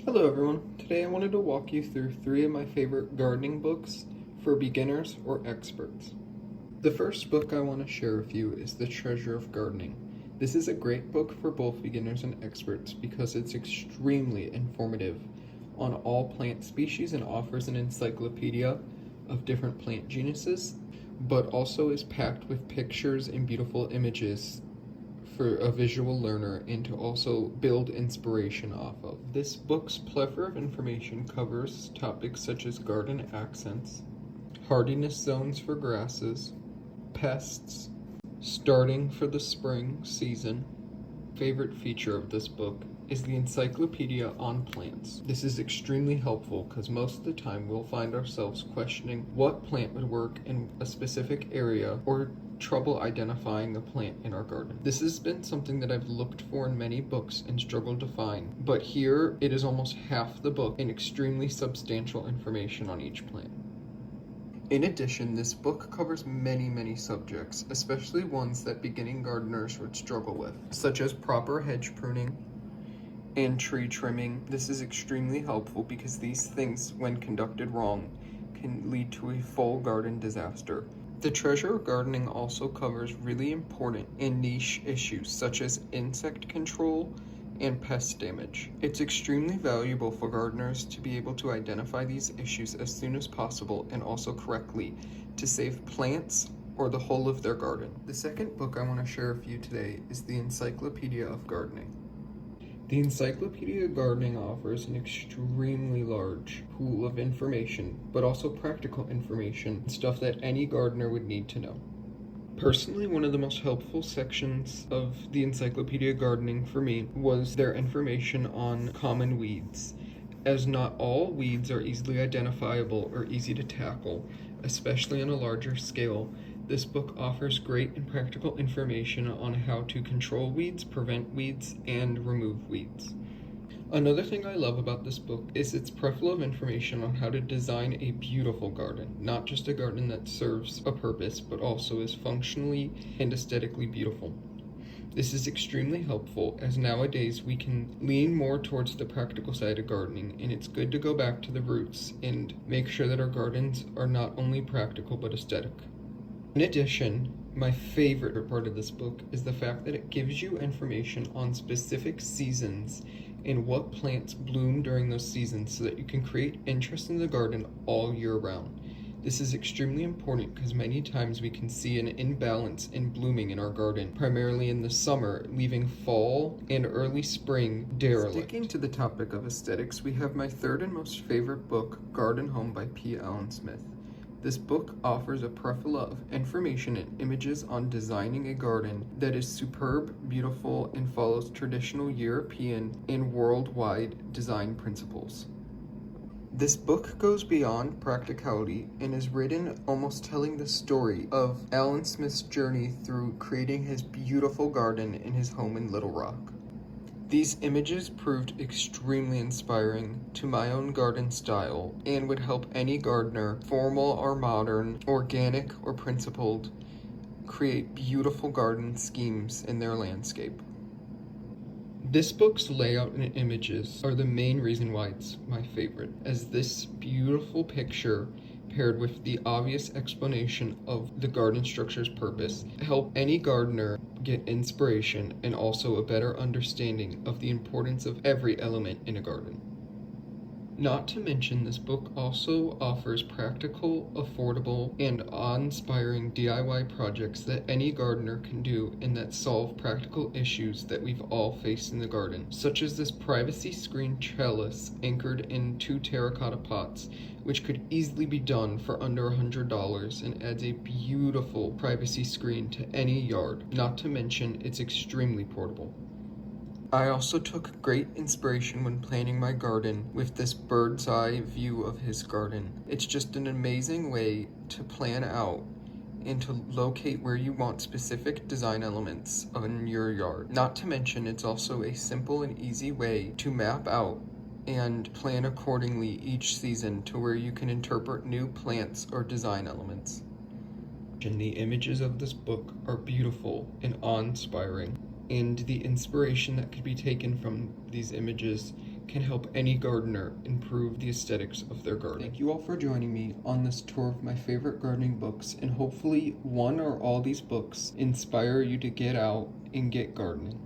Hello everyone, today I wanted to walk you through 3 of my favorite gardening books for beginners or experts. The first book I want to share with you is The Treasure of Gardening. This is a great book for both beginners and experts because it's extremely informative on all plant species and offers an encyclopedia of different plant genuses, but also is packed with pictures and beautiful images for a visual learner and to also build inspiration off of. This book's plethora of information covers topics such as garden accents, hardiness zones for grasses, pests, starting for the spring season. Favorite feature of this book is the Encyclopedia on Plants. This is extremely helpful because most of the time we'll find ourselves questioning what plant would work in a specific area or trouble identifying a plant in our garden. This has been something that I've looked for in many books and struggled to find, but here it is almost half the book and extremely substantial information on each plant. In addition, this book covers many subjects, especially ones that beginning gardeners would struggle with, such as proper hedge pruning and tree trimming. This is extremely helpful because these things, when conducted wrong, can lead to a full garden disaster. The Treasure of Gardening also covers really important and niche issues such as insect control and pest damage. It's extremely valuable for gardeners to be able to identify these issues as soon as possible and also correctly to save plants or the whole of their garden. The second book I want to share with you today is the Encyclopedia of Gardening. The Encyclopedia of Gardening offers an extremely large pool of information, but also practical information, stuff that any gardener would need to know. Personally, one of the most helpful sections of the Encyclopedia of Gardening for me was their information on common weeds, as not all weeds are easily identifiable or easy to tackle, especially on a larger scale. This book offers great and practical information on how to control weeds, prevent weeds, and remove weeds. Another thing I love about this book is its plethora of information on how to design a beautiful garden, not just a garden that serves a purpose, but also is functionally and aesthetically beautiful. This is extremely helpful as nowadays we can lean more towards the practical side of gardening, and it's good to go back to the roots and make sure that our gardens are not only practical but aesthetic. In addition, my favorite part of this book is the fact that it gives you information on specific seasons and what plants bloom during those seasons so that you can create interest in the garden all year round. This is extremely important because many times we can see an imbalance in blooming in our garden, primarily in the summer, leaving fall and early spring derelict. Sticking to the topic of aesthetics, we have my third and most favorite book, Garden Home by P. Allen Smith. This book offers a plethora of information and images on designing a garden that is superb, beautiful, and follows traditional European and worldwide design principles. This book goes beyond practicality and is written almost telling the story of Allen Smith's journey through creating his beautiful garden in his home in Little Rock. These images proved extremely inspiring to my own garden style and would help any gardener, formal or modern, organic or principled, create beautiful garden schemes in their landscape. This book's layout and images are the main reason why it's my favorite, as this beautiful picture paired with the obvious explanation of the garden structure's purpose help any gardener get inspiration and also a better understanding of the importance of every element in a garden. Not to mention, this book also offers practical, affordable, and awe-inspiring DIY projects that any gardener can do and that solve practical issues that we've all faced in the garden, such as this privacy screen trellis anchored in 2 terracotta pots, which could easily be done for under $100 and adds a beautiful privacy screen to any yard. Not to mention, it's extremely portable. I also took great inspiration when planning my garden with this bird's eye view of his garden. It's just an amazing way to plan out and to locate where you want specific design elements in your yard. Not to mention, it's also a simple and easy way to map out and plan accordingly each season to where you can interpret new plants or design elements. And the images of this book are beautiful and awe-inspiring, and the inspiration that could be taken from these images can help any gardener improve the aesthetics of their garden. Thank you all for joining me on this tour of my favorite gardening books, and hopefully one or all these books inspire you to get out and get gardening.